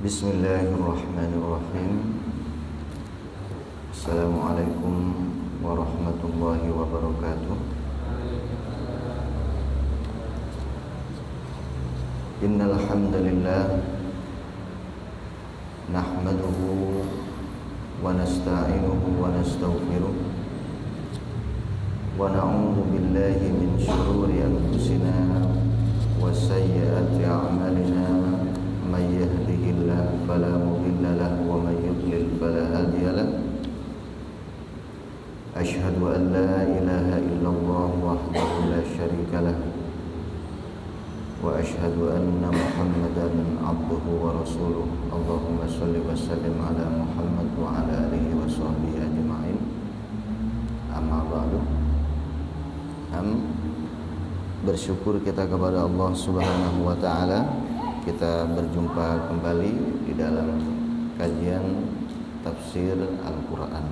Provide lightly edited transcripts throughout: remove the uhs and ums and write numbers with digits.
Bismillahirrahmanirrahim. Assalamualaikum warahmatullahi wabarakatuh. Innal hamdalillah nahmaduhu wa nasta'inuhu wa nastaghfiruh wa na'udzu billahi min shururi anfusina wa sayyiati a'malina. Man yahdihillahu fala mudilla lahu wa man yudlil fala hadiya lahu. Asyhadu an la ilaha illallah wahdahu la syarika lahu wa asyhadu anna Muhammadan abduhu wa rasuluh. Allahumma shalli wa sallim ala Muhammad wa ala alihi wa sahbihi ajma'in. Amma ba'du. Bersyukur kita kepada Allah Subhanahu wa taala. Kita berjumpa kembali di dalam kajian tafsir Al-Quran.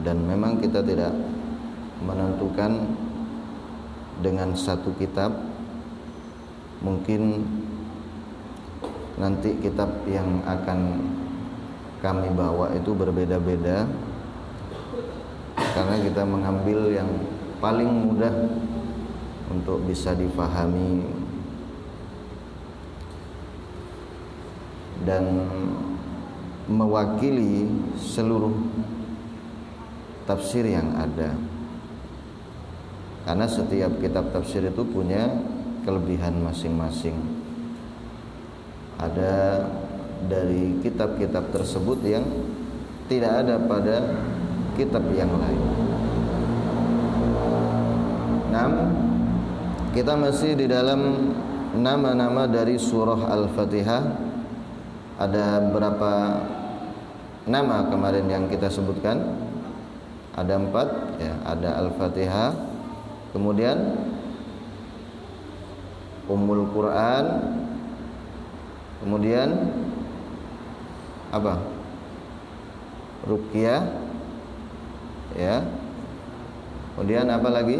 Dan memang kita tidak menentukan dengan satu kitab. Mungkin nanti kitab yang akan kami bawa itu berbeda-beda, karena kita mengambil yang paling mudah untuk bisa difahami dan mewakili seluruh tafsir yang ada. Karena setiap kitab tafsir itu punya kelebihan masing-masing. Ada dari kitab-kitab tersebut yang tidak ada pada kitab yang lain. Kita masih di dalam nama-nama dari surah Al-Fatihah. Ada berapa nama kemarin yang kita sebutkan? Ada 4 ya. Ada Al-Fatihah, kemudian Ummul Quran, kemudian apa? Ruqyah, ya. Kemudian apa lagi?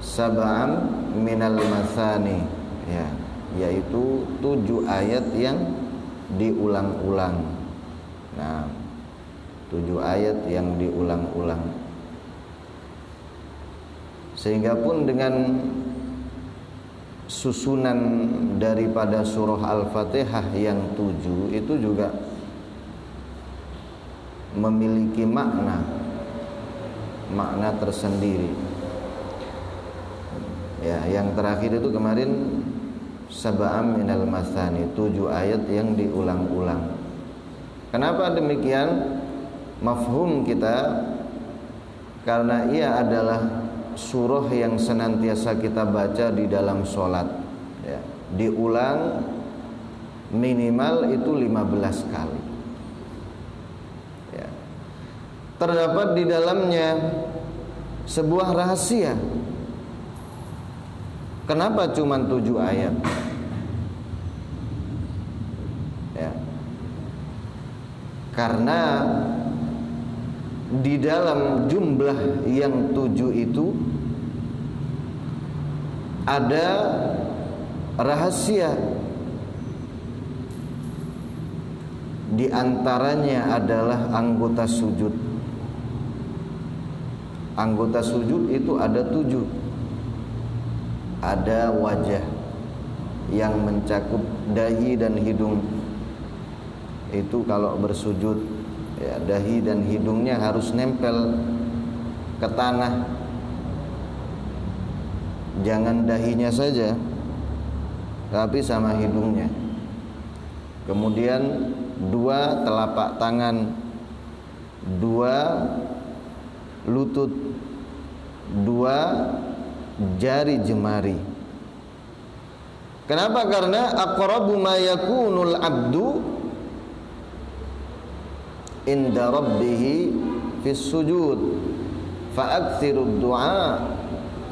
Sab'am minal mathani, ya, yaitu 7 ayat yang diulang-ulang. Nah, 7 ayat yang diulang-ulang. Sehingga pun dengan susunan daripada surah Al-Fatihah yang 7 itu juga memiliki makna tersendiri. Ya, yang terakhir itu kemarin Sab'am minal mathani, 7 ayat yang diulang-ulang. Kenapa demikian? Mafhum kita, karena ia adalah surah yang senantiasa kita baca di dalam sholat, ya. Diulang minimal itu 15 kali, ya. Terdapat di dalamnya sebuah rahasia. Kenapa cuma 7 ayat? Ya. Karena di dalam jumlah yang 7 itu ada rahasia. Di antaranya adalah anggota sujud. Anggota sujud itu ada 7. Ada wajah yang mencakup dahi dan hidung. Itu kalau bersujud, ya, dahi dan hidungnya harus nempel ke tanah. Jangan dahinya saja, tapi sama hidungnya. Kemudian 2 telapak tangan, 2 lutut, 2 jari jemari. Kenapa? Karena aqrabu ma yakunul abdu inda rabbih fis sujud fa aktsirud du'a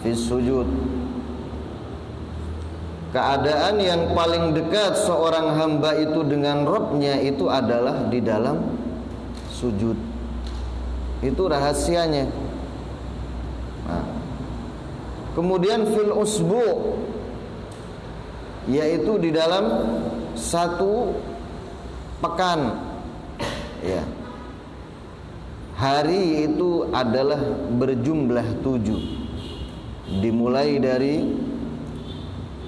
fis sujud. Keadaan yang paling dekat seorang hamba itu dengan Rabb-nya itu adalah di dalam sujud. Itu rahasianya. Nah, kemudian fil usbu, yaitu di dalam satu pekan. Ya. Hari itu adalah berjumlah 7. Dimulai dari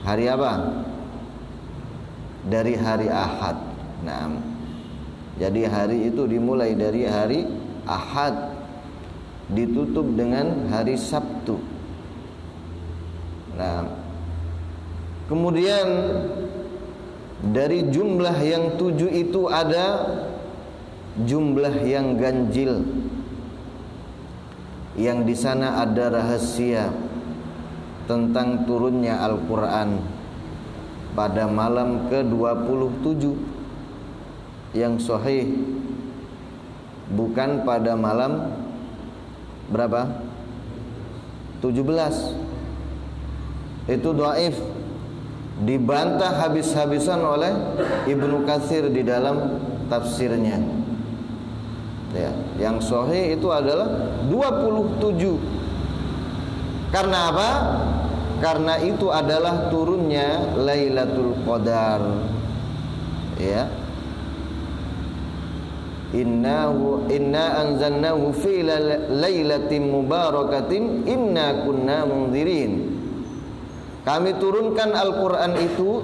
hari apa? Dari hari Ahad. Nah, jadi hari itu dimulai dari hari Ahad, ditutup dengan hari Sabtu. Nah, kemudian dari jumlah yang 7 itu ada jumlah yang ganjil, yang di sana ada rahasia tentang turunnya Al-Quran pada malam ke-27 yang sahih, bukan pada malam berapa? 17. Itu dhaif, dibantah habis-habisan oleh Ibnu Katsir di dalam tafsirnya. Ya, yang sahih itu adalah 27. Karena apa? Karena itu adalah turunnya Lailatul Qadar. Ya. Inna anzalnahu fi lailatin mubarakatin inna kunna munzirin. Kami turunkan Al-Quran itu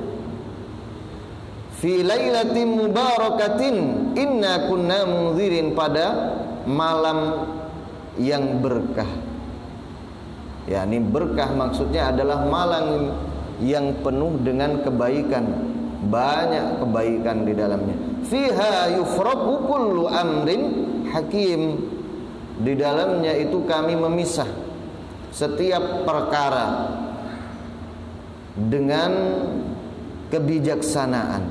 fi lailatin mubarakatin inna kunna munzirin, pada malam yang berkah. Ya, ini berkah maksudnya adalah malam yang penuh dengan kebaikan, banyak kebaikan di dalamnya. Fiha yufraqu kullu amrin hakim. Di dalamnya itu kami memisah setiap perkara dengan kebijaksanaan.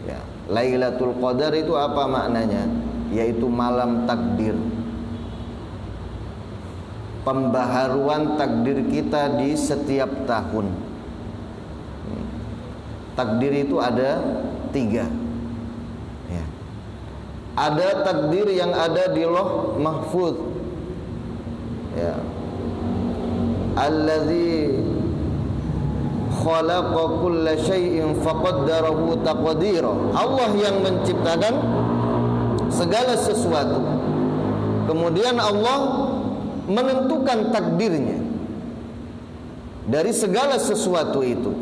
Ya, Lailatul Qadar itu apa maknanya? Yaitu malam takdir. Pembaharuan takdir kita di setiap tahun. Takdir itu ada 3. Ya. Ada takdir yang ada di Lauh Mahfuz. Ya. Allazi khalaqa kulla syai'in faqaddarahu taqdira. Allah yang menciptakan segala sesuatu. Kemudian Allah menentukan takdirnya dari segala sesuatu itu,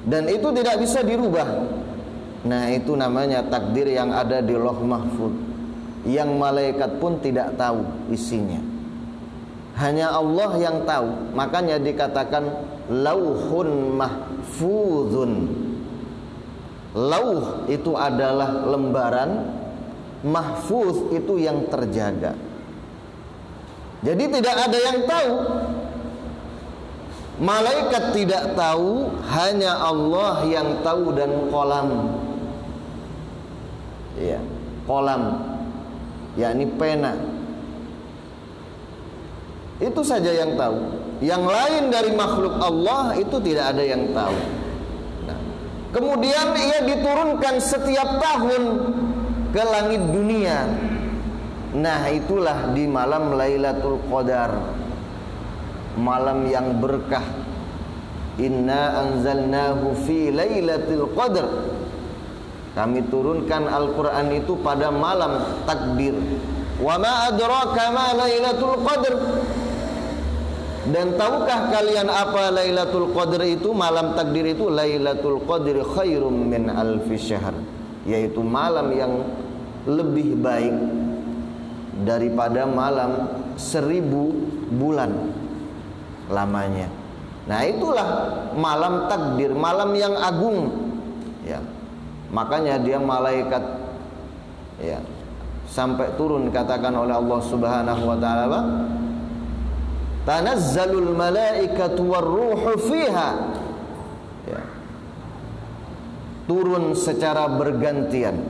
dan itu tidak bisa dirubah. Nah, itu namanya takdir yang ada di Lauh Mahfuz, yang malaikat pun tidak tahu isinya, hanya Allah yang tahu. Makanya dikatakan Lauhun Mahfuzun. Lauh itu adalah lembaran, mahfuz itu yang terjaga. Jadi tidak ada yang tahu. Malaikat tidak tahu, hanya Allah yang tahu. Dan kolam, ya, kolam, yakni pena, itu saja yang tahu. Yang lain dari makhluk Allah itu tidak ada yang tahu. Nah, kemudian ia diturunkan setiap tahun ke langit dunia. Nah, itulah di malam Lailatul Qadar, malam yang berkah. Inna anzalnahu fi lailatul qadr. Kami turunkan Al-Quran itu pada malam takdir. Wa ma adraka ma lailatul qadr. Dan tahukah kalian apa Lailatul Qadr itu? Malam takdir itu Lailatul Qadr khairum min alfi syahr, yaitu malam yang lebih baik daripada malam 1000 bulan lamanya. Nah, itulah malam takdir, malam yang agung. Ya, makanya dia malaikat, ya, sampai turun katakan oleh Allah Subhanahu wa taala, tanazzalul malaikatu warruhu fiha. Ya. Turun secara bergantian.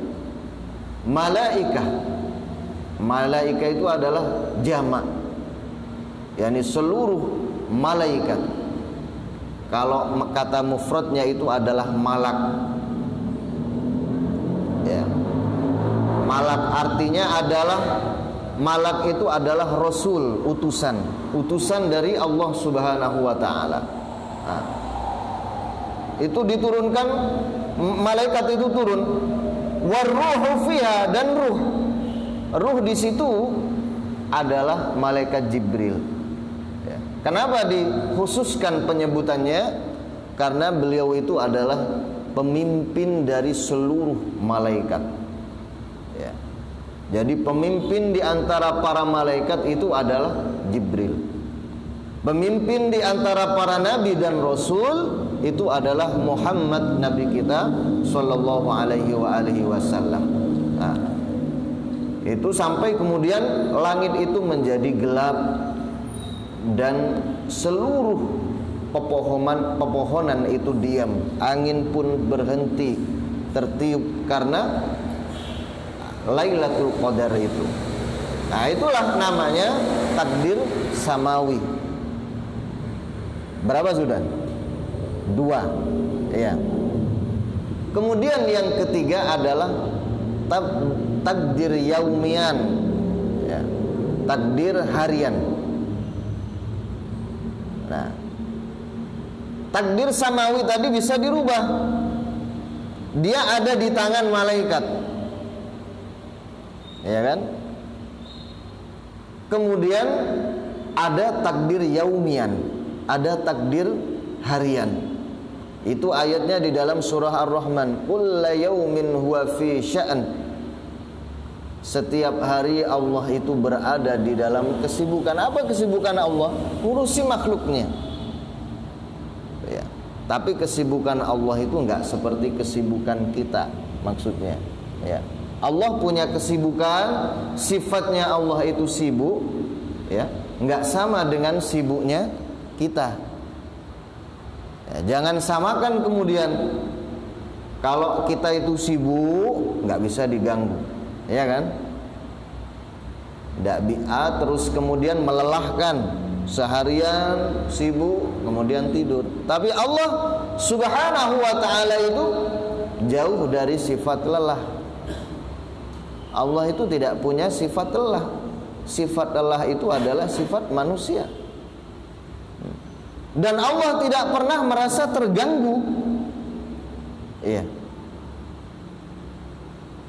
Malaika itu adalah jamak, yakni seluruh malaikat. Kalau kata mufradnya itu adalah malak. Ya. Malak artinya adalah, malak itu adalah rasul, utusan dari Allah Subhanahu wa taala. Nah, itu diturunkan, malaikat itu turun. Waruhu fiha, dan ruh di situ adalah malaikat Jibril. Ya. Kenapa dikhususkan penyebutannya? Karena beliau itu adalah pemimpin dari seluruh malaikat. Ya. Jadi pemimpin di antara para malaikat itu adalah Jibril. Pemimpin di antara para nabi dan rasul itu adalah Muhammad, nabi kita sallallahu alaihi wasallam. Nah, itu sampai kemudian langit itu menjadi gelap dan seluruh pepohonan itu diam, angin pun berhenti tertiup karena Lailatul Qadar itu. Nah, itulah namanya takdir samawi. Berapa sudah? 2. Ya. Kemudian yang ketiga adalah takdir yaumian. Ya. Takdir harian. Nah, takdir samawi tadi bisa dirubah. Dia ada di tangan malaikat. Ya kan? Kemudian ada takdir yaumian, ada takdir harian. Itu ayatnya di dalam surah Ar-Rahman, kullu yaumin huwa fi sya'n. Setiap hari Allah itu berada di dalam kesibukan. Apa kesibukan Allah? Ngurusi makhluknya. Ya. Tapi kesibukan Allah itu enggak seperti kesibukan kita, maksudnya. Ya. Allah punya kesibukan, sifatnya Allah itu sibuk, ya, enggak sama dengan sibuknya kita. Ya, jangan samakan kemudian kalau kita itu sibuk nggak bisa diganggu, ya kan? Nggak bi'a terus kemudian melelahkan, seharian sibuk kemudian tidur. Tapi Allah Subhanahu wa ta'ala itu jauh dari sifat lelah. Allah itu tidak punya sifat lelah. Sifat lelah itu adalah sifat manusia. Dan Allah tidak pernah merasa terganggu. Iya.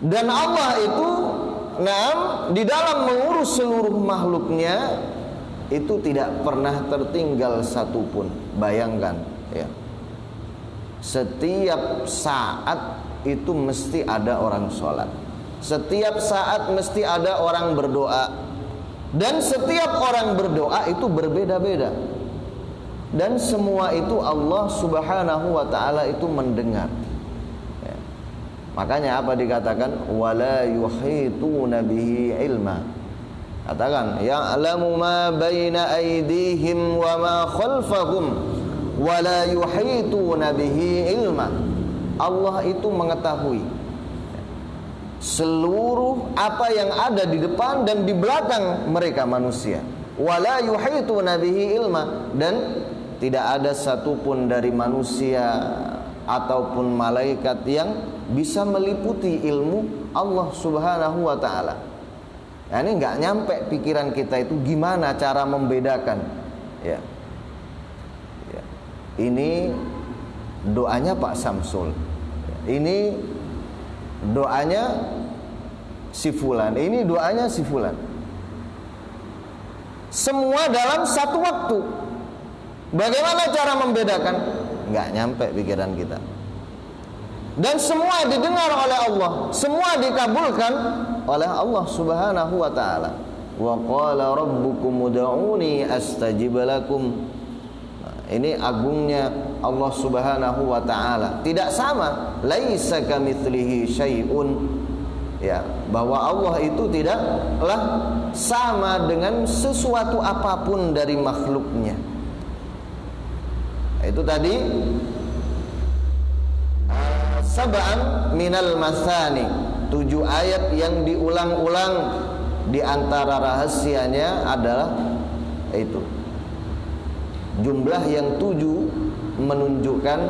Dan Allah itu di dalam mengurus seluruh makhluknya itu tidak pernah tertinggal satupun. Bayangkan, ya. Setiap saat itu mesti ada orang sholat. Setiap saat mesti ada orang berdoa. Dan setiap orang berdoa itu berbeda-beda. Dan semua itu Allah Subhanahu wa ta'ala itu mendengar. Ya. Makanya apa dikatakan? Wala yuhituna bihi ilma. Katakan, ya'lamu ma baina aydihim wa ma khalfahum wala yuhituna bihi ilma. Allah itu mengetahui seluruh apa yang ada di depan dan di belakang mereka manusia. Wala yuhituna bihi ilma, dan tidak ada satupun dari manusia ataupun malaikat yang bisa meliputi ilmu Allah Subhanahu wa ta'ala. Nah, ini nggak nyampe pikiran kita itu gimana cara membedakan. Ya. Ya. Ini doanya Pak Samsul. Ini doanya si fulan. Ini doanya si fulan. Semua dalam satu waktu. Bagaimana cara membedakan? Nggak nyampe pikiran kita. Dan semua didengar oleh Allah, semua dikabulkan oleh Allah Subhanahu wa ta'ala. Wa qala rabbukum ud'uni astajib lakum. Ini agungnya Allah Subhanahu wa ta'ala. Tidak sama, laisa kamitslihi syai'un. Ya, bahwa Allah itu tidaklah sama dengan sesuatu apapun dari makhluknya. Itu tadi sab'an minal masani, 7 ayat yang diulang-ulang. Di antara rahasianya adalah itu jumlah yang 7 menunjukkan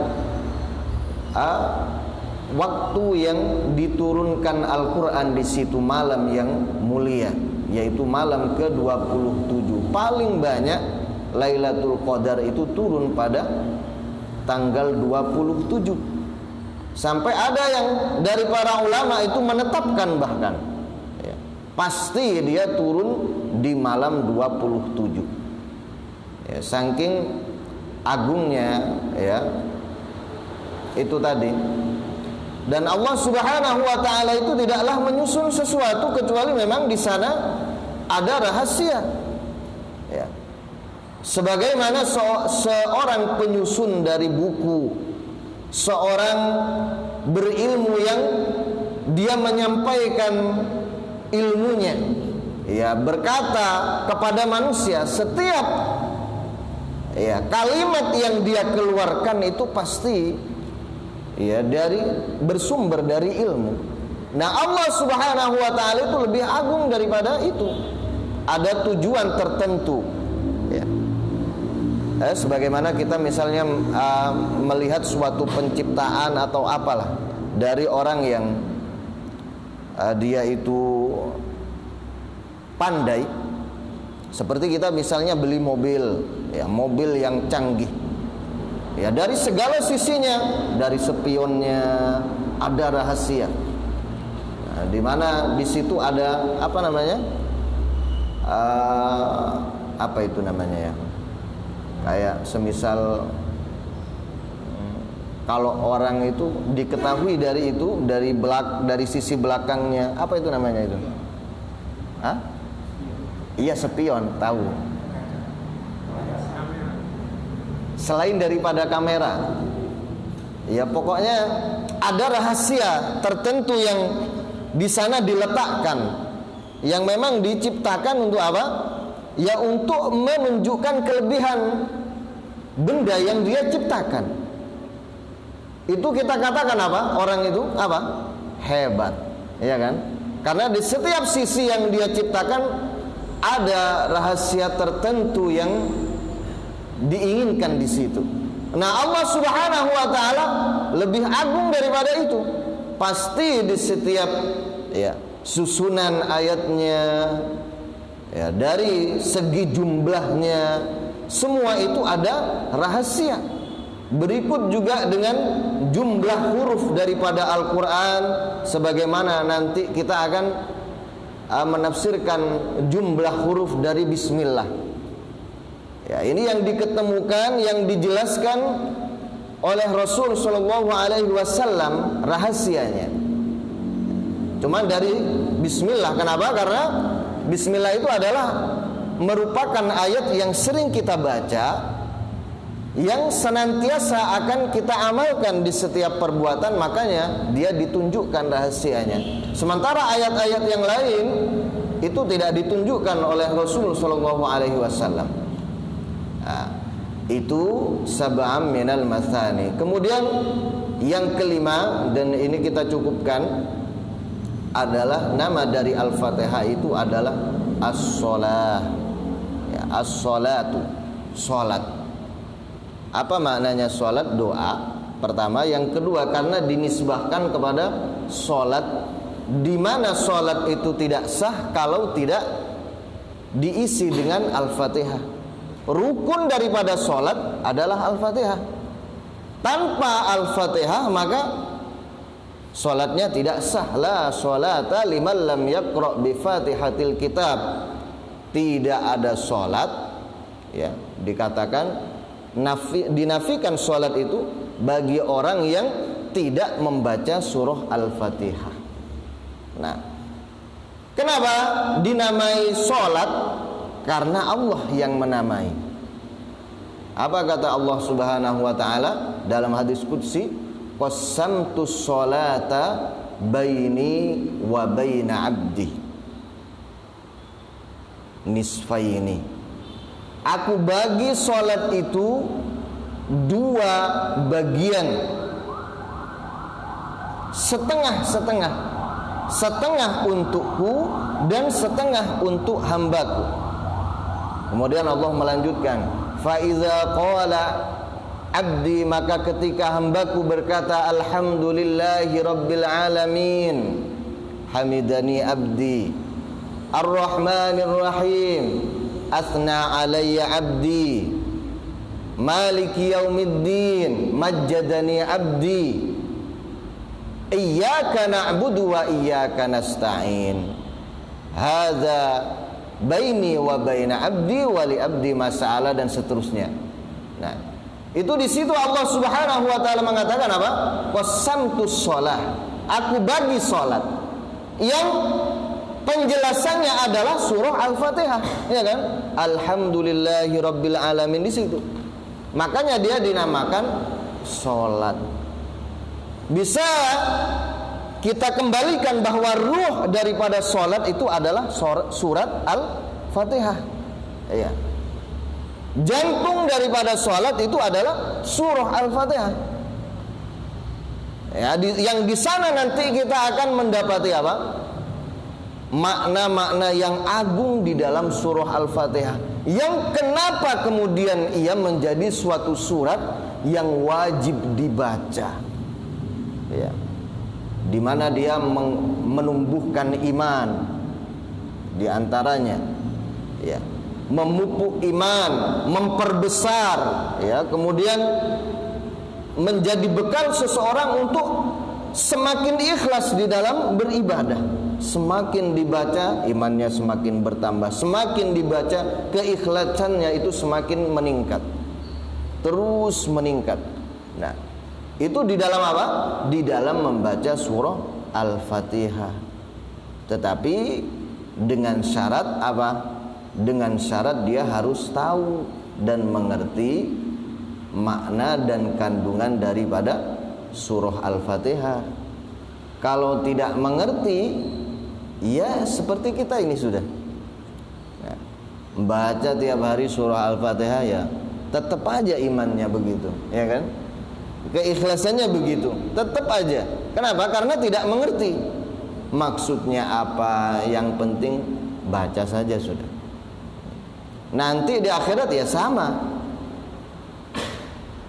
waktu yang diturunkan Al-Quran di situ, malam yang mulia, yaitu malam ke-27. Paling banyak Lailatul Qadar itu turun pada tanggal 27. Sampai ada yang dari para ulama itu menetapkan bahkan ya, pasti dia turun di malam 27 ya, saking agungnya ya itu tadi. Dan Allah Subhanahu wa taala itu tidaklah menyusun sesuatu kecuali memang di sana ada rahasia. Ya. Sebagaimana seorang penyusun dari buku, seorang berilmu yang dia menyampaikan ilmunya, ya, berkata kepada manusia, setiap ya kalimat yang dia keluarkan itu pasti ya bersumber dari ilmu. Nah, Allah Subhanahu wa taala itu lebih agung daripada itu. Ada tujuan tertentu ya. Sebagaimana kita misalnya melihat suatu penciptaan atau apalah dari orang yang dia itu pandai, seperti kita misalnya beli mobil ya, mobil yang canggih ya, dari segala sisinya, dari spionnya ada rahasia. Nah, di mana di situ ada apa namanya? Apa itu namanya ya? Kayak semisal kalau orang itu diketahui dari itu, dari sisi belakangnya, apa itu namanya itu? Hah? Iya, spion, tahu. Selain daripada kamera, ya pokoknya ada rahasia tertentu yang di sana diletakkan, yang memang diciptakan untuk apa? Ya untuk menunjukkan kelebihan benda yang dia ciptakan. Itu kita katakan apa? Orang itu apa? Hebat, ya kan? Karena di setiap sisi yang dia ciptakan ada rahasia tertentu yang diinginkan di situ. Nah, Allah Subhanahu wa taala lebih agung daripada itu. Pasti di setiap ya susunan ayatnya ya, dari segi jumlahnya, semua itu ada rahasia. Berikut juga dengan jumlah huruf daripada Al-Quran, sebagaimana nanti kita akan menafsirkan jumlah huruf dari Bismillah. Ya, ini yang diketemukan, yang dijelaskan oleh Rasul Shallallahu Alaihi Wasallam rahasianya. Cuma dari Bismillah, kenapa? Karena Bismillah itu adalah merupakan ayat yang sering kita baca, yang senantiasa akan kita amalkan di setiap perbuatan, makanya dia ditunjukkan rahasianya. Sementara ayat-ayat yang lain itu tidak ditunjukkan oleh Rasul Shallallahu Alaihi Wasallam. Nah, itu sab'am minal mathani. Kemudian yang kelima, dan ini kita cukupkan, adalah nama dari Al-Fatihah itu adalah as-shalah ya, as-shalatu, salat. Apa maknanya salat? Doa pertama. Yang kedua, karena dinisbahkan kepada salat, di mana salat itu tidak sah kalau tidak diisi dengan Al-Fatihah. Rukun daripada salat adalah Al-Fatihah. Tanpa Al-Fatihah maka salatnya tidak sah. La sholata liman lam yaqra bi Fatihatil kitab. Tidak ada salat ya, dikatakan dinafikan salat itu bagi orang yang tidak membaca surah Al-Fatihah. Nah, kenapa dinamai salat? Karena Allah yang menamai. Apa kata Allah Subhanahu wa taala dalam hadis qudsi? Qassamtus sholata baini wa baina abdi nisfaini. Aku bagi salat itu dua bagian, setengah-setengah, setengah untukku dan setengah untuk hambaku. Kemudian Allah melanjutkan, fa iza qala abdi, maka ketika hambaku berkata alhamdulillahi rabbil alamin, hamidani abdi, ar-rahmanir rahim, athna alayya abdi, Maliki yaumiddin, majjadani abdi, iyyaka na'budu wa iyyaka nasta'in, hadza baini wa baina abdi wa li abdi mas'ala, dan seterusnya. Nah, itu di situ Allah Subhanahu wa taala mengatakan apa? Qasamtus shalah, aku bagi salat, yang penjelasannya adalah surah Al-Fatihah, ya kan? Alhamdulillahirabbil alamin di situ. Makanya dia dinamakan salat. Bisa kita kembalikan bahwa ruh daripada sholat itu adalah surat Al-Fatihah. Iya. Jantung daripada sholat itu adalah surah Al-Fatihah. Ya, yang di sana nanti kita akan mendapati apa? Makna-makna yang agung di dalam surah Al-Fatihah. Yang kenapa kemudian ia menjadi suatu surat yang wajib dibaca. Ya, di mana dia menumbuhkan iman, di antaranya, ya, memupuk iman, memperbesar, ya, kemudian menjadi bekal seseorang untuk semakin ikhlas di dalam beribadah. Semakin dibaca, imannya semakin bertambah. Semakin dibaca, keikhlasannya itu semakin meningkat, terus meningkat. Nah, itu di dalam apa? Di dalam membaca surah Al-Fatihah. Tetapi dengan syarat apa? Dengan syarat dia harus tahu dan mengerti makna dan kandungan daripada surah Al-Fatihah. Kalau tidak mengerti, ya seperti kita ini sudah, ya, baca tiap hari surah Al-Fatihah, ya tetap aja imannya begitu, ya kan? Keikhlasannya begitu, tetap aja. Kenapa? Karena tidak mengerti maksudnya apa. Yang penting baca saja sudah. Nanti di akhirat ya sama.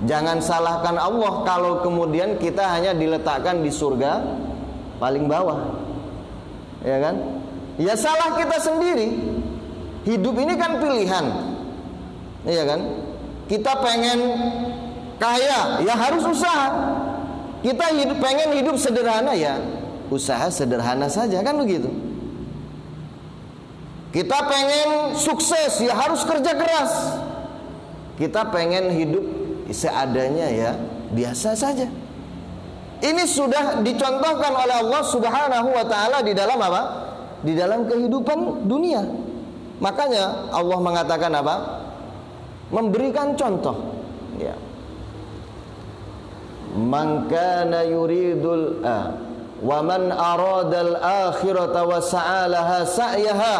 Jangan salahkan Allah kalau kemudian kita hanya diletakkan di surga paling bawah, ya kan? Ya salah kita sendiri. Hidup ini kan pilihan, ya kan? Kita pengen kaya, ya harus usaha. Kita pengen hidup sederhana, ya usaha sederhana saja, kan begitu. Kita pengen sukses, ya harus kerja keras. Kita pengen hidup seadanya, ya biasa saja. Ini sudah dicontohkan oleh Allah Subhanahu wa taala di dalam apa? Di dalam kehidupan dunia. Makanya Allah mengatakan apa? Memberikan contoh, ya. Man kana yuridul wa man aradal akhirata wa sa'alaha sa'yaha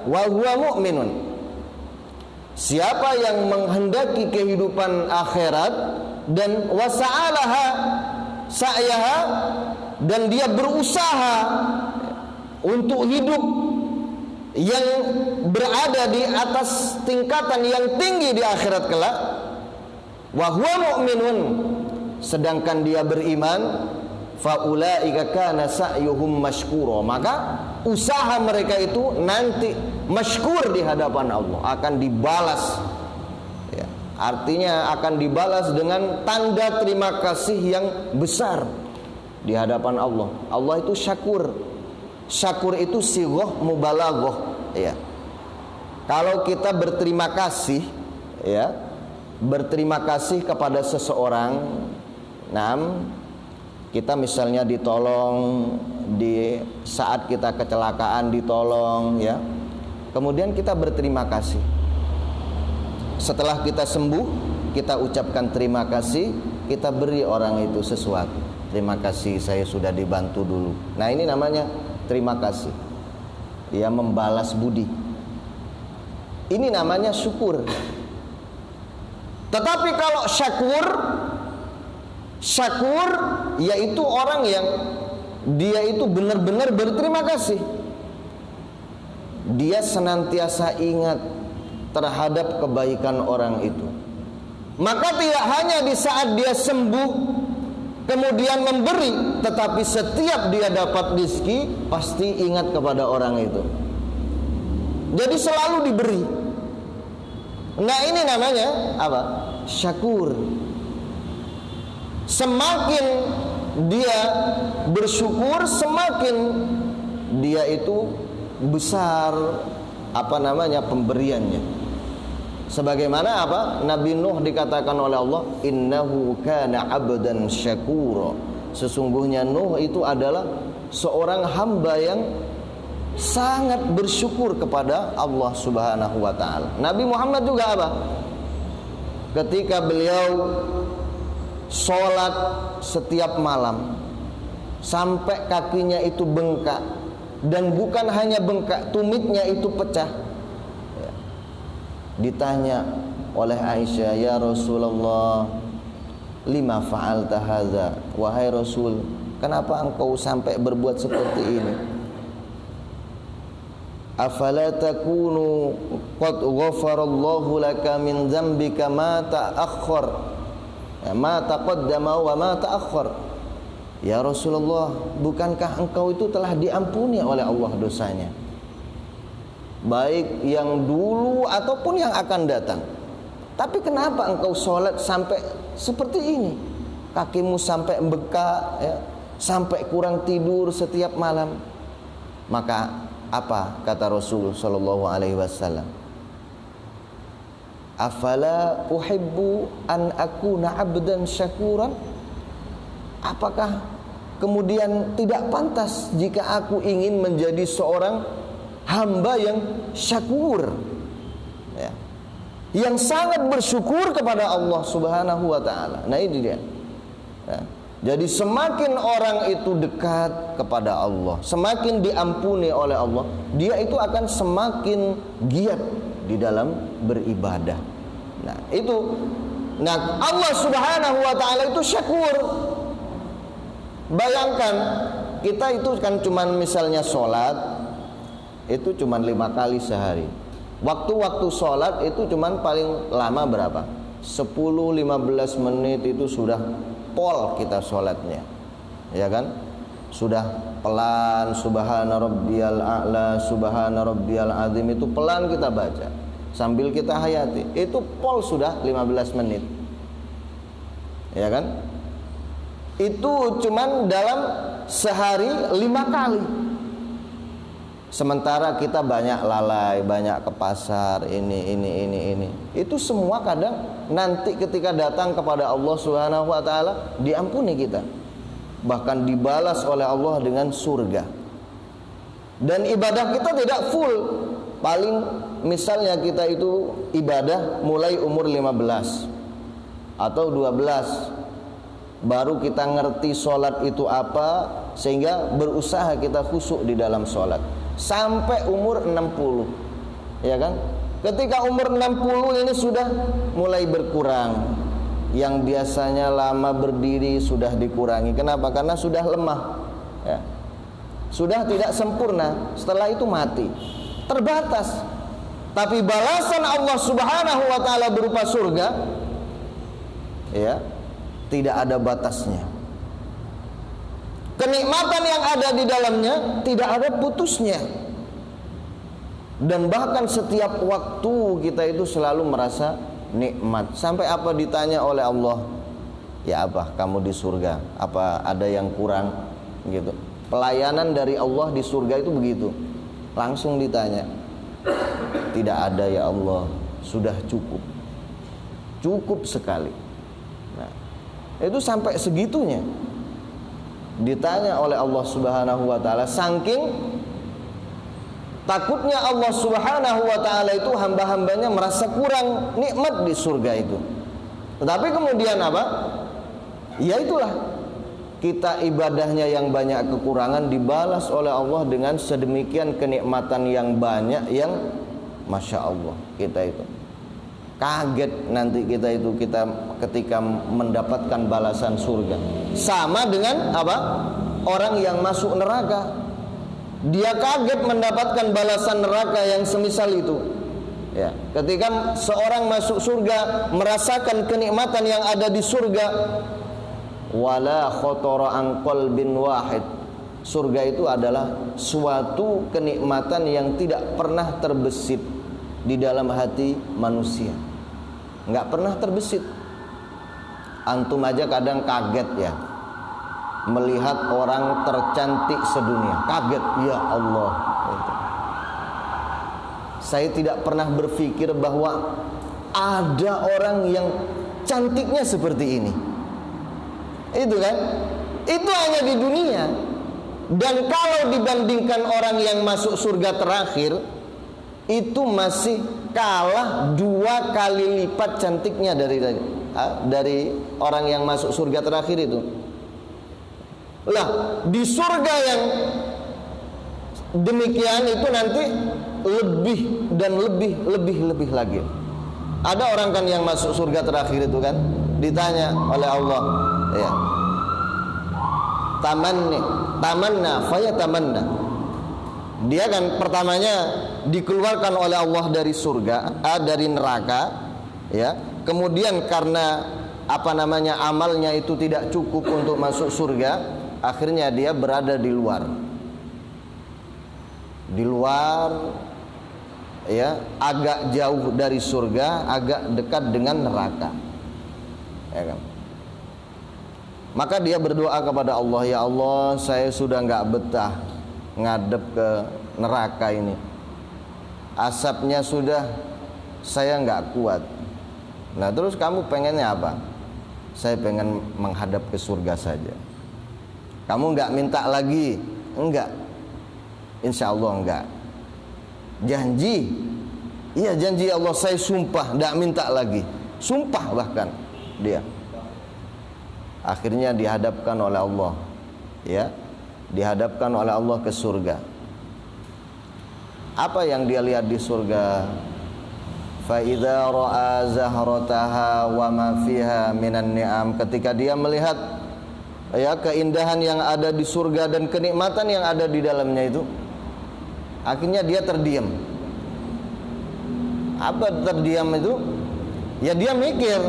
wa huwa mu'minun. Siapa yang menghendaki kehidupan akhirat dan wa sa'alaha sa'yaha, dan dia berusaha untuk hidup yang berada di atas tingkatan yang tinggi di akhirat kelak, wa huwa mu'minun, sedangkan dia beriman, faulaika kana sa'yuhum mashkura, maka usaha mereka itu nanti masykur di hadapan Allah, akan dibalas, ya, artinya akan dibalas dengan tanda terima kasih yang besar di hadapan Allah. Allah itu syakur. Syakur itu sighah mubalaghah, ya. Kalau kita berterima kasih, ya, berterima kasih kepada seseorang, kita misalnya ditolong di saat kita kecelakaan, ditolong, ya, kemudian kita berterima kasih. Setelah kita sembuh, kita ucapkan terima kasih, kita beri orang itu sesuatu. Terima kasih, saya sudah dibantu dulu. Nah, ini namanya terima kasih, ya, membalas budi. Ini namanya syukur. Tetapi kalau syakur yaitu orang yang dia itu benar-benar berterima kasih. Dia senantiasa ingat terhadap kebaikan orang itu. Maka tidak hanya di saat dia sembuh kemudian memberi, tetapi setiap dia dapat rezeki pasti ingat kepada orang itu. Jadi selalu diberi. Nah, ini namanya apa? Syakur. Semakin dia bersyukur, semakin dia itu besar pemberiannya. Sebagaimana Nabi Nuh dikatakan oleh Allah, innahu kana abdan syakura. Sesungguhnya Nuh itu adalah seorang hamba yang sangat bersyukur kepada Allah Subhanahu wa taala. Nabi Muhammad juga ketika beliau sholat setiap malam sampai kakinya itu bengkak, dan bukan hanya bengkak, tumitnya itu pecah. Ditanya oleh Aisyah, ya Rasulullah, lima fa'alta hadza? Wahai Rasul, kenapa engkau sampai berbuat seperti ini? Afala takunu qad ghafarallahu laka min dzambika ma ta'akhkhar, ma taqaddama wa ma ta'akhkhar. Ya Rasulullah, bukankah engkau itu telah diampuni oleh Allah dosanya, baik yang dulu ataupun yang akan datang? Tapi kenapa engkau sholat sampai seperti ini? Kakimu sampai bengkak, sampai kurang tidur setiap malam. Maka apa kata Rasul sallallahu alaihi wasallam? Afala uhibbu an akuna abdan syakuran? Apakah kemudian tidak pantas jika aku ingin menjadi seorang hamba yang syakur, yang sangat bersyukur kepada Allah Subhanahu wa taala. Nah ini dia. Jadi semakin orang itu dekat kepada Allah, semakin diampuni oleh Allah, dia itu akan semakin giat di dalam beribadah. Nah itu, Allah Subhanahu wa taala itu syakur. Bayangkan kita itu kan cuman misalnya sholat itu cuman 5 kali sehari. Waktu-waktu sholat itu cuman paling lama berapa? 10-15 menit itu sudah pol kita sholatnya, ya kan? Sudah pelan, subhana rabbiyal a'la, subhana rabbiyal azim, itu pelan kita baca sambil kita hayati. Itu pol sudah 15 menit, ya kan? Itu cuman dalam sehari 5 kali. Sementara kita banyak lalai, banyak ke pasar, ini. Itu semua kadang nanti ketika datang kepada Allah Subhanahu wa taala diampuni kita. Bahkan dibalas oleh Allah dengan surga. Dan ibadah kita tidak full. Paling misalnya kita itu ibadah mulai umur 15 atau 12, baru kita ngerti sholat itu apa, sehingga berusaha kita khusyuk di dalam sholat. Sampai umur 60, ya kan? Ketika umur 60 ini sudah mulai berkurang. Yang biasanya lama berdiri sudah dikurangi. Kenapa? Karena sudah lemah, ya. Sudah tidak sempurna. Setelah itu mati, terbatas. Tapi balasan Allah Subhanahu wa taala berupa surga, ya, tidak ada batasnya. Kenikmatan yang ada di dalamnya tidak ada putusnya. Dan bahkan setiap waktu kita itu selalu merasa nikmat. Sampai apa ditanya oleh Allah, ya apa kamu di surga? Apa ada yang kurang? Gitu. Pelayanan dari Allah di surga itu begitu. Langsung ditanya. Tidak ada ya Allah, sudah cukup. Cukup sekali. Nah, itu sampai segitunya. Ditanya oleh Allah Subhanahu wa taala, saking takutnya Allah Subhanahu wa taala itu hamba-hambanya merasa kurang nikmat di surga itu. Tetapi kemudian apa? Ya itulah, kita ibadahnya yang banyak kekurangan dibalas oleh Allah dengan sedemikian kenikmatan yang banyak, yang Masya Allah kita itu kaget nanti kita ketika mendapatkan balasan surga. Sama dengan apa? Orang yang masuk neraka, dia kaget mendapatkan balasan neraka yang semisal itu. Ya, ketika seorang masuk surga merasakan kenikmatan yang ada di surga, wala khotara an qalbin wahid. Surga itu adalah suatu kenikmatan yang tidak pernah terbesit di dalam hati manusia. Enggak pernah terbesit. Antum aja kadang kaget ya melihat orang tercantik sedunia. Kaget, ya Allah. Saya tidak pernah berpikir bahwa ada orang yang cantiknya seperti ini. Itu kan? Itu hanya di dunia. Dan kalau dibandingkan orang yang masuk surga terakhir, itu masih kalah 2 kali lipat cantiknya dari orang yang masuk surga terakhir itu. Lah, di surga yang demikian itu nanti lebih dan lebih lagi. Ada orang kan yang masuk surga terakhir itu kan ditanya oleh Allah, ya. Tamanna fayatamanna. Dia kan pertamanya dikeluarkan oleh Allah dari surga, dari neraka, ya. Kemudian karena amalnya itu tidak cukup untuk masuk surga, akhirnya dia berada di luar. Ya, agak jauh dari surga, agak dekat dengan neraka. Ya kan? Maka dia berdoa kepada Allah, ya Allah, saya sudah enggak betah ngadep ke neraka ini. Asapnya sudah saya enggak kuat. Nah, terus kamu pengennya apa? Saya pengen menghadap ke surga saja. Kamu enggak minta lagi? Enggak. Insya Allah enggak. Janji? Iya, janji Allah, saya sumpah enggak minta lagi. Sumpah bahkan dia. Akhirnya dihadapkan oleh Allah, ya, dihadapkan oleh Allah ke surga. Apa yang dia lihat di surga? Fa idza ra'a zahrataha wa ma fiha minan ni'am. Ketika dia melihat, ya, keindahan yang ada di surga dan kenikmatan yang ada di dalamnya itu, akhirnya dia terdiam. Apa terdiam itu? Ya, dia mikir,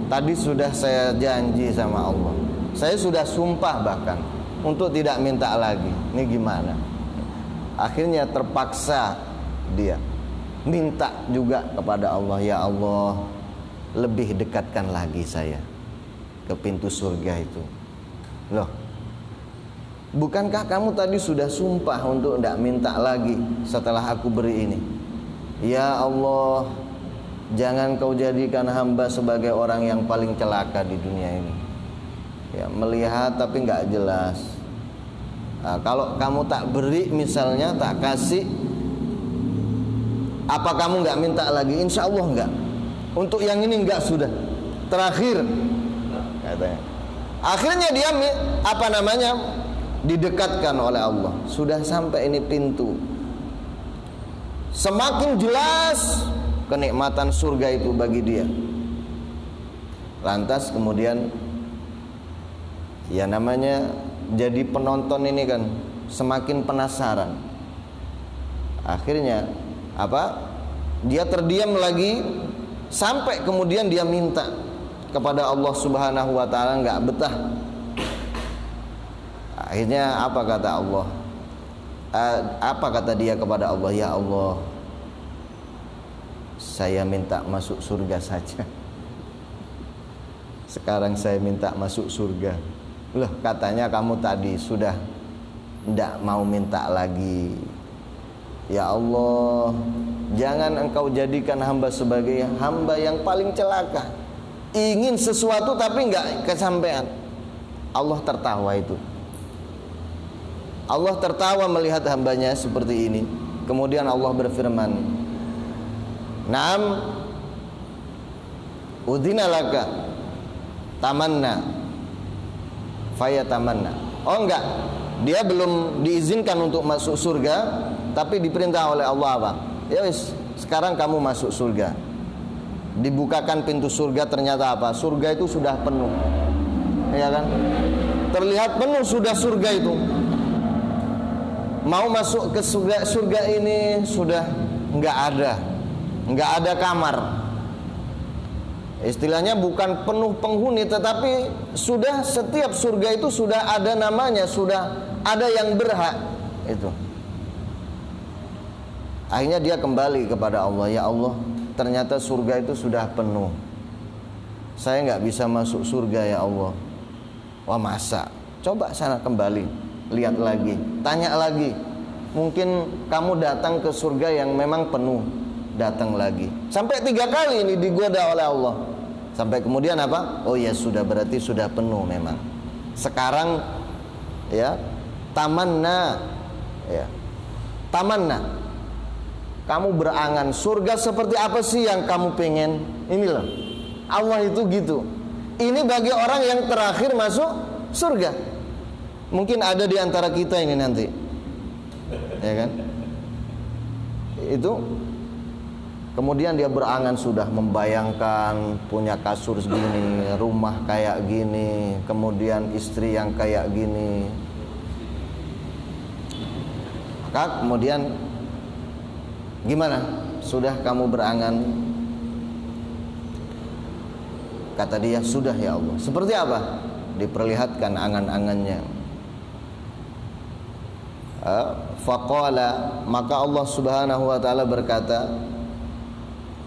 tadi sudah saya janji sama Allah, saya sudah sumpah bahkan untuk tidak minta lagi. Ini gimana? Akhirnya terpaksa dia minta juga kepada Allah, ya Allah, lebih dekatkan lagi saya ke pintu surga itu. Loh, bukankah kamu tadi sudah sumpah untuk tidak minta lagi setelah aku beri ini? Ya Allah, jangan kau jadikan hamba sebagai orang yang paling celaka di dunia ini. Ya, melihat tapi nggak jelas. Nah, kalau kamu tak beri, misalnya tak kasih, apa kamu nggak minta lagi? Insya Allah nggak. Untuk yang ini nggak, sudah terakhir katanya. Akhirnya dia didekatkan oleh Allah. Sudah sampai ini pintu. Semakin jelas kenikmatan surga itu bagi dia. Lantas kemudian, ya, namanya jadi penonton ini kan semakin penasaran. Akhirnya dia terdiam lagi sampai kemudian dia minta kepada Allah Subhanahu wa taala, enggak betah. Akhirnya apa kata Allah? Apa kata dia kepada Allah? Ya Allah, saya minta masuk surga saja. Sekarang saya minta masuk surga. Loh, katanya kamu tadi sudah tidak mau minta lagi. Ya Allah, jangan engkau jadikan hamba sebagai hamba yang paling celaka. Ingin sesuatu tapi enggak kesampaian. Allah tertawa itu. Allah tertawa melihat hambanya seperti ini. Kemudian Allah berfirman, Naam, udhina laka tamanna fayatamanna. Oh enggak, dia belum diizinkan untuk masuk surga, tapi diperintah oleh Allah apa? Ya wis, sekarang kamu masuk surga. Dibukakan pintu surga, ternyata apa? Surga itu sudah penuh. Ya kan? Terlihat penuh sudah surga itu. Mau masuk ke surga ini sudah enggak ada kamar. Istilahnya bukan penuh penghuni, tetapi sudah setiap surga itu sudah ada namanya, sudah ada yang berhak itu. Akhirnya dia kembali kepada Allah, ya Allah, ternyata surga itu sudah penuh. saya nggak bisa masuk surga ya Allah. Wah masa? Coba sana kembali, lihat lagi, tanya lagi. Mungkin kamu datang ke surga yang memang penuh, datang lagi. Sampai 3 kali ini digoda oleh Allah. Sampai kemudian apa? Oh ya sudah, berarti sudah penuh memang. Sekarang ya, tamanna, ya, tamanna. Kamu berangan, surga seperti apa sih yang kamu pengen? Ini loh, Allah itu gitu. Ini bagi orang yang terakhir masuk surga. Mungkin ada di antara kita ini nanti, ya kan? Itu kemudian dia berangan, sudah membayangkan punya kasur segini, rumah kayak gini, kemudian istri yang kayak gini. Maka kemudian gimana? Sudah kamu berangan? Kata dia, sudah ya Allah. Seperti apa? Diperlihatkan angan-angannya. Faqala, maka Allah Subhanahu wa taala berkata,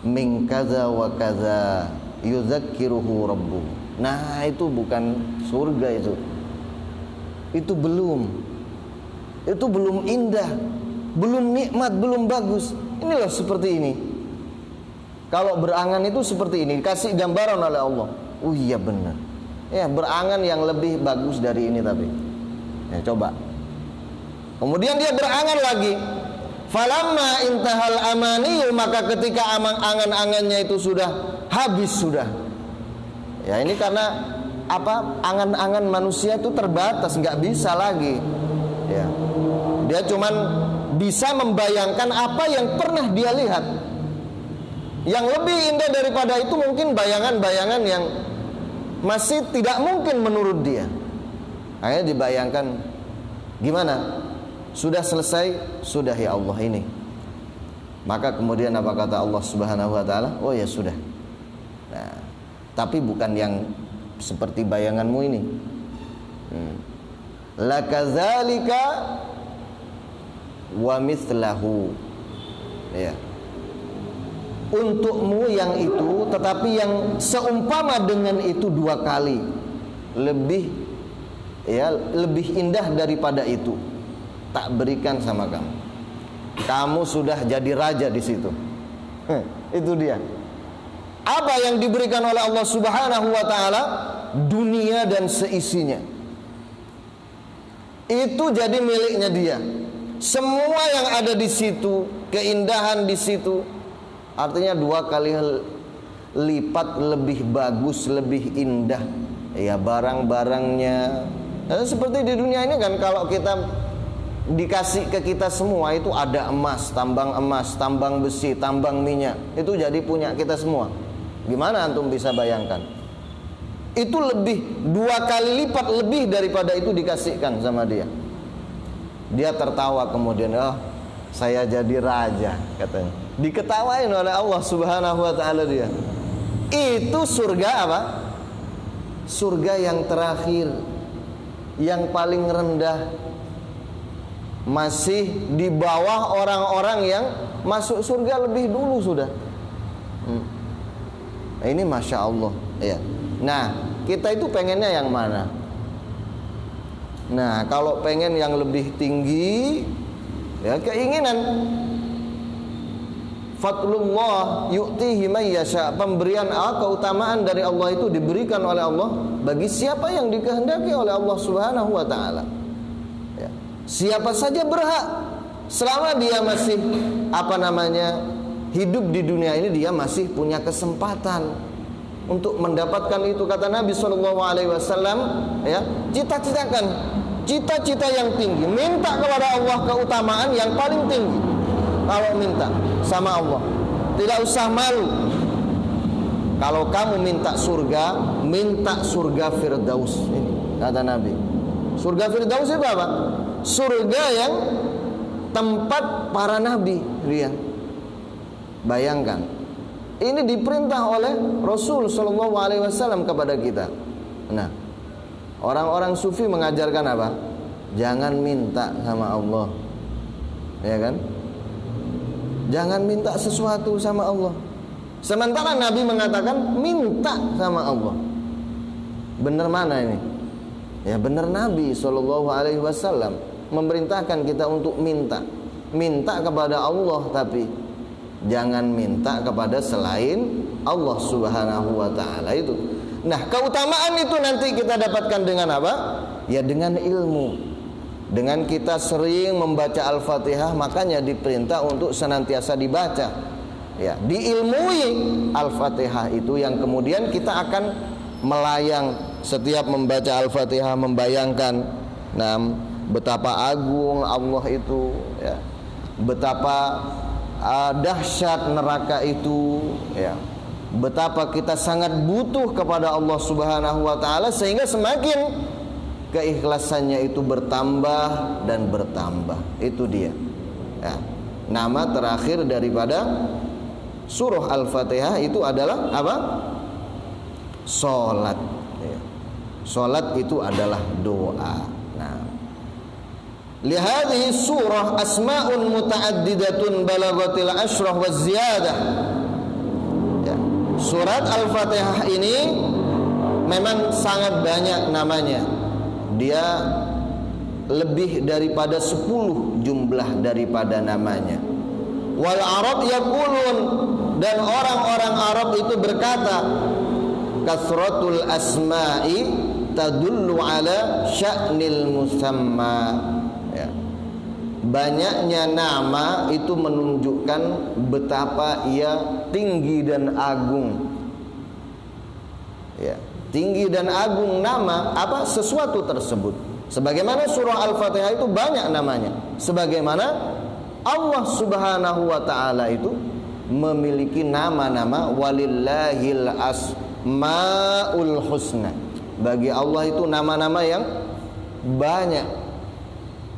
min kadza wa kadza yudzakiruhu rabbuh. Nah, itu bukan surga itu. Itu belum indah, belum nikmat, belum bagus. Ini loh seperti ini. Kalau berangan itu seperti ini, kasih gambaran oleh Allah. Oh iya benar. Ya, berangan yang lebih bagus dari ini tapi. Ya, coba. Kemudian dia berangan lagi. Falamma intahal amani, maka ketika angan-angannya itu sudah habis sudah. Ya, ini karena apa? Angan-angan manusia itu terbatas, nggak bisa lagi. Ya. Dia cuman bisa membayangkan apa yang pernah dia lihat. Yang lebih indah daripada itu mungkin bayangan-bayangan yang masih tidak mungkin menurut dia. Akhirnya dibayangkan, gimana? Sudah selesai? Sudah ya Allah ini. Maka kemudian apa kata Allah Subhanahu wa taala? Oh ya sudah. Nah, tapi bukan yang seperti bayanganmu ini. Lakadzalika wa mithlahu. Ya. Untukmu yang itu, tetapi yang seumpama dengan itu 2 kali. Lebih indah daripada itu. Tak berikan sama kamu. Kamu sudah jadi raja di situ. Itu dia. Apa yang diberikan oleh Allah Subhanahu wa taala? Dunia dan seisinya. Itu jadi miliknya dia. Semua yang ada di situ, keindahan di situ, artinya 2 kali lipat lebih bagus, lebih indah. Ya, barang-barangnya. Seperti di dunia ini kan, kalau kita dikasih ke kita semua itu ada emas, tambang besi, tambang minyak, itu jadi punya kita semua. Gimana antum bisa bayangkan? Itu lebih 2 kali lipat lebih daripada itu dikasihkan sama dia. Dia tertawa kemudian, oh saya jadi raja katanya. Diketawain oleh Allah Subhanahu wa taala dia. Itu surga apa? Surga yang terakhir, yang paling rendah. Masih di bawah orang-orang yang masuk surga lebih dulu sudah. Ini Masya Allah ya. Nah, kita itu pengennya yang mana? Nah, kalau pengen yang lebih tinggi, ya keinginan Fatlullah yu'tihi may yasha, pemberian keutamaan dari Allah itu diberikan oleh Allah bagi siapa yang dikehendaki oleh Allah Subhanahu wa taala. Ya. Siapa saja berhak selama dia masih hidup di dunia ini, dia masih punya kesempatan untuk mendapatkan itu. Kata Nabi SAW, ya, cita-citakan cita-cita yang tinggi, minta kepada Allah keutamaan yang paling tinggi. Kalau minta sama Allah, tidak usah malu. Kalau kamu minta surga Firdaus. Ini kata Nabi. Surga Firdaus itu apa? Surga yang tempat para nabi. Dia bayangkan. Ini diperintah oleh Rasul Shallallahu Alaihi Wasallam kepada kita. Nah, orang-orang sufi mengajarkan apa? Jangan minta sama Allah, ya kan? Jangan minta sesuatu sama Allah. Sementara Nabi mengatakan minta sama Allah. Benar mana ini? Ya benar, Nabi SAW memerintahkan kita untuk minta kepada Allah, tapi jangan minta kepada selain Allah Subhanahu wa ta'ala itu. Nah, keutamaan itu nanti kita dapatkan dengan apa? Ya dengan ilmu. Dengan kita sering membaca Al-Fatihah, makanya diperintah untuk senantiasa dibaca. Ya, diilmui Al-Fatihah itu yang kemudian kita akan melayang setiap membaca Al-Fatihah, membayangkan betapa agung Allah itu, ya. Betapa dahsyat neraka itu, ya. Betapa kita sangat butuh kepada Allah Subhanahu wa ta'ala, sehingga semakin keikhlasannya itu bertambah dan bertambah. Itu dia, ya. Nama terakhir daripada surah Al-Fatihah itu adalah apa? Salat, ya. Salat itu adalah doa. Nah, lihadhihi surah asma'un muta'addidatun balaghatil asyrah wa ziyadah. Ya. Surat Al-Fatihah ini memang sangat banyak namanya. Dia lebih daripada 10 jumlah daripada namanya. Wal Arab yaqulun, dan orang-orang Arab itu berkata, kasratul asma'i tadullu ala sya'nil musamma. Ya. Banyaknya nama itu menunjukkan betapa ia tinggi dan agung. Ya, tinggi dan agung nama apa? Sesuatu tersebut. Sebagaimana surah Al-Fatihah itu banyak namanya. Sebagaimana Allah Subhanahu wa ta'ala itu memiliki nama-nama, walillahil asmaul husna. Bagi Allah itu nama-nama yang banyak.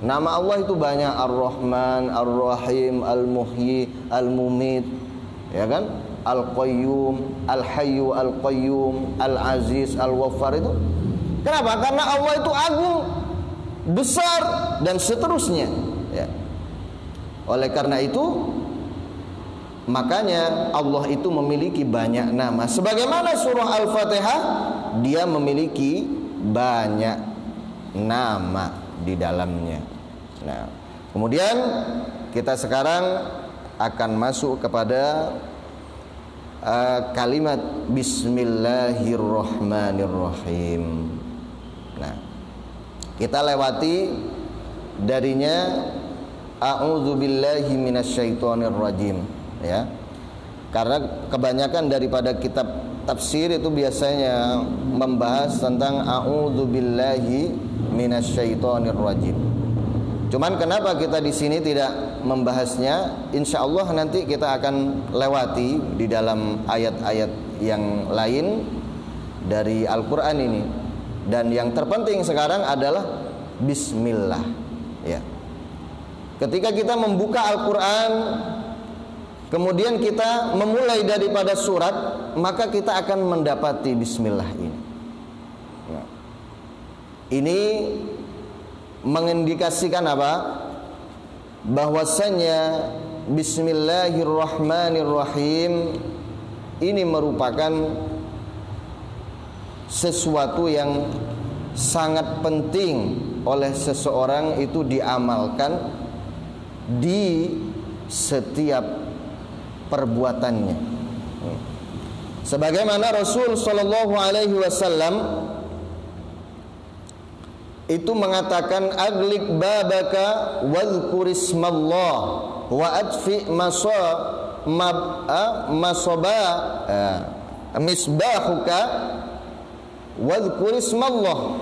Nama Allah itu banyak, Ar-Rahman, Ar-Rahim, Al-Muhyi, Al-Mumit, ya kan? Al-Qayyum, Al-Hayyu, Al-Qayyum, Al-Aziz, Al-Waffar itu. Kenapa? Karena Allah itu agung, besar, dan seterusnya, ya. Oleh karena itu, makanya Allah itu memiliki banyak nama. Sebagaimana surah Al-Fatihah, dia memiliki banyak nama di dalamnya. Nah, kemudian kita sekarang akan masuk kepada kalimat Bismillahirrahmanirrahim. Nah, kita lewati darinya A'udzubillahi minasyaitonirrajim, ya. Karena kebanyakan daripada kitab tafsir itu biasanya membahas tentang a'udzubillahi minasyaitonirrajim. Cuman kenapa kita di sini tidak membahasnya? Insya Allah nanti kita akan lewati di dalam ayat-ayat yang lain dari Al-Quran ini. Dan yang terpenting sekarang adalah Bismillah, ya. Ketika kita membuka Al-Quran, kemudian kita memulai daripada surat, maka kita akan mendapati Bismillah ini. Nah, ini mengindikasikan apa? Bahwasanya Bismillahirrahmanirrahim ini merupakan sesuatu yang sangat penting oleh seseorang itu diamalkan di setiap perbuatannya. Sebagaimana Rasul sallallahu alaihi wasallam itu mengatakan, aglik babaka wadhkur ismallah wa adfi misbahuka wadhkur ismallah.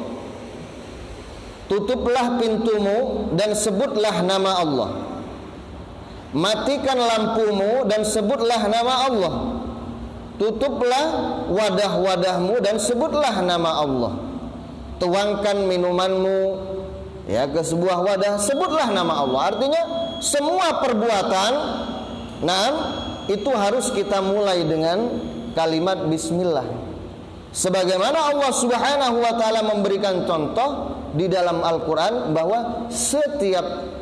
Tutuplah pintumu dan sebutlah nama Allah. Matikan lampumu dan sebutlah nama Allah. Tutuplah wadah-wadahmu dan sebutlah nama Allah. Tuangkan minumanmu, ya, ke sebuah wadah, sebutlah nama Allah. Artinya semua perbuatan, itu harus kita mulai dengan kalimat Bismillah. Sebagaimana Allah Subhanahu wa ta'ala memberikan contoh di dalam Al-Quran bahwa setiap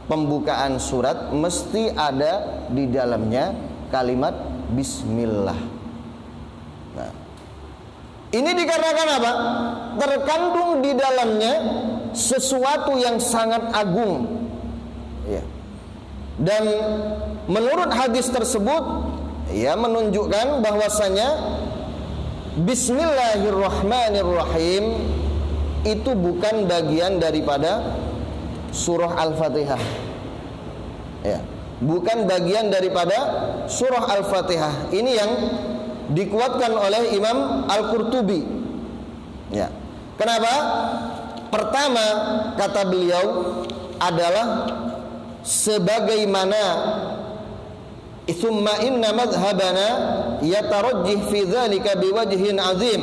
pembukaan surat mesti ada di dalamnya kalimat bismillah. Nah, ini dikarenakan apa? Terkandung di dalamnya sesuatu yang sangat agung, ya. Dan menurut hadis tersebut, ya, menunjukkan bahwasanya Bismillahirrahmanirrahim itu bukan bagian daripada surah Al-Fatihah, ya, bukan bagian daripada surah Al-Fatihah. Ini yang dikuatkan oleh Imam Al-Qurtubi, ya. Kenapa? Pertama, kata beliau, adalah sebagaimana "Tsumma inna madhhabana yatarajjih fi dzalika biwajhin azim."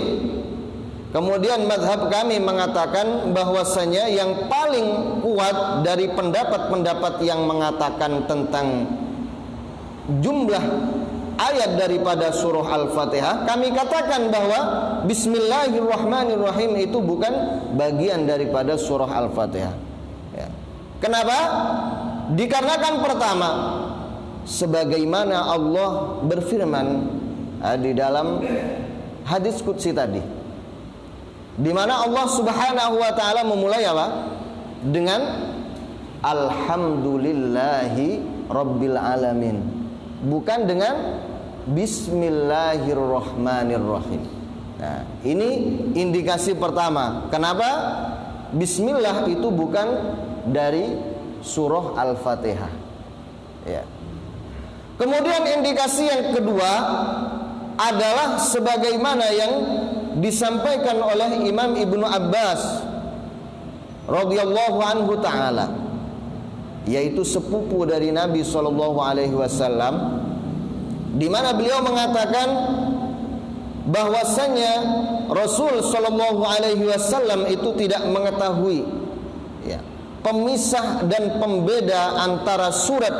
Kemudian madhab kami mengatakan bahwasanya yang paling kuat dari pendapat-pendapat yang mengatakan tentang jumlah ayat daripada surah Al-Fatihah, kami katakan bahwa Bismillahirrahmanirrahim itu bukan bagian daripada surah Al-Fatihah, ya. Kenapa? Dikarenakan pertama, sebagaimana Allah berfirman di dalam hadis qudsi tadi, di mana Allah Subhanahu wa taala memulai apa? Dengan alhamdulillahi rabbil alamin, bukan dengan bismillahirrahmanirrahim. Nah, ini indikasi pertama. Kenapa bismillah itu bukan dari surah Al-Fatihah, ya. Kemudian indikasi yang kedua adalah sebagaimana yang disampaikan oleh Imam Ibnu Abbas radhiyallahu anhu taala, yaitu sepupu dari Nabi sallallahu alaihi wasallam, di mana beliau mengatakan bahwasanya Rasul sallallahu alaihi wasallam itu tidak mengetahui, ya, pemisah dan pembeda antara surat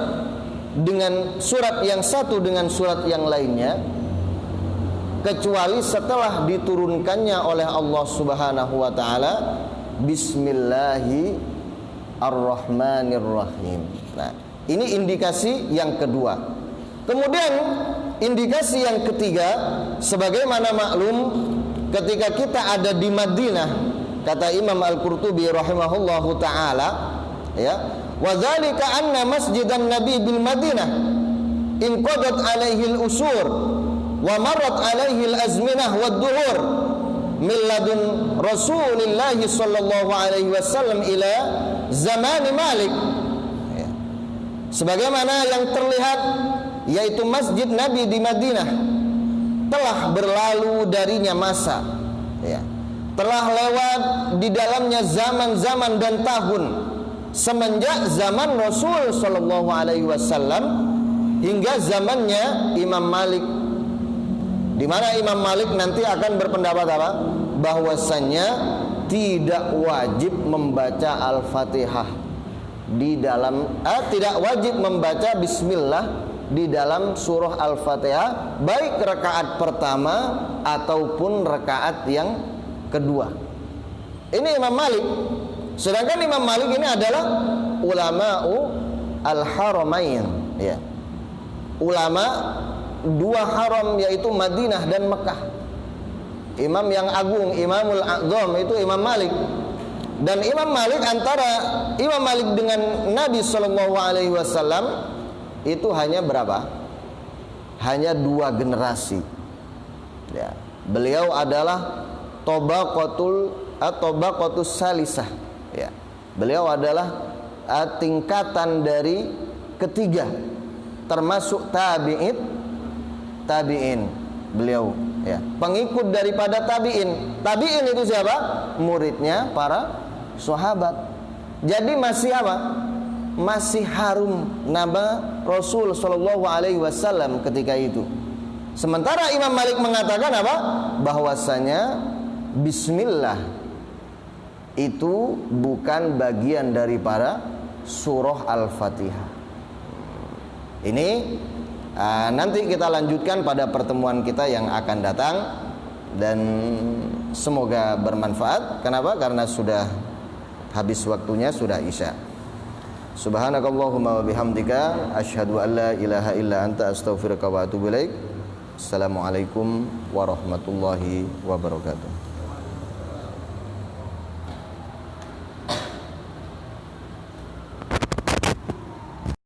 dengan surat yang satu dengan surat yang lainnya, kecuali setelah diturunkannya oleh Allah Subhanahu wa taala Bismillahirrahmanirrahim. Nah, ini indikasi yang kedua. Kemudian indikasi yang ketiga, sebagaimana maklum ketika kita ada di Madinah, kata Imam Al-Qurtubi rahimahullahu taala, ya, wa dzalika anna masjidan nabi bil Madinah inqadat alaihi al-usur wa marrat alaihi al-azminah wad-duhur min ladun Rasulillah sallallahu alaihi wasallam ila zaman Malik, ya. Sebagaimana yang terlihat, yaitu masjid Nabi di Madinah telah berlalu darinya masa, ya, telah lewat di dalamnya zaman-zaman dan tahun semenjak zaman Rasul sallallahu alaihi wasallam hingga zamannya Imam Malik, di mana Imam Malik nanti akan berpendapat apa? Bahwasannya tidak wajib membaca Al-Fatihah di dalam tidak wajib membaca bismillah di dalam surah Al-Fatihah, baik rakaat pertama ataupun rakaat yang kedua. Ini Imam Malik. Sedangkan Imam Malik ini adalah ulama'u al-haramain, ya. Ulama dua haram, yaitu Madinah dan Mekah. Imam yang agung, Imamul A'zam itu Imam Malik. Dan Imam Malik, antara Imam Malik dengan Nabi sallallahu alaihi wasallam itu hanya berapa? Hanya 2 generasi. Ya. Beliau adalah tabaqatus salisah. Ya. Beliau adalah tingkatan dari ketiga, termasuk tabi'in beliau, ya, pengikut daripada tabi'in. Tabi'in itu siapa? Muridnya para sahabat. Jadi masih apa? Masih harum nama Rasul sallallahu alaihi wasallam ketika itu. Sementara Imam Malik mengatakan apa? Bahwasanya bismillah itu bukan bagian daripada surah Al-Fatihah. Ini nanti kita lanjutkan pada pertemuan kita yang akan datang, dan semoga bermanfaat. Kenapa? Karena sudah habis waktunya, sudah isya. Subhanakallahumma wa bihamdika asyhadu an la ilaha illa anta astaghfiruka wa atubu ilaik. Assalamualaikum warahmatullahi wabarakatuh.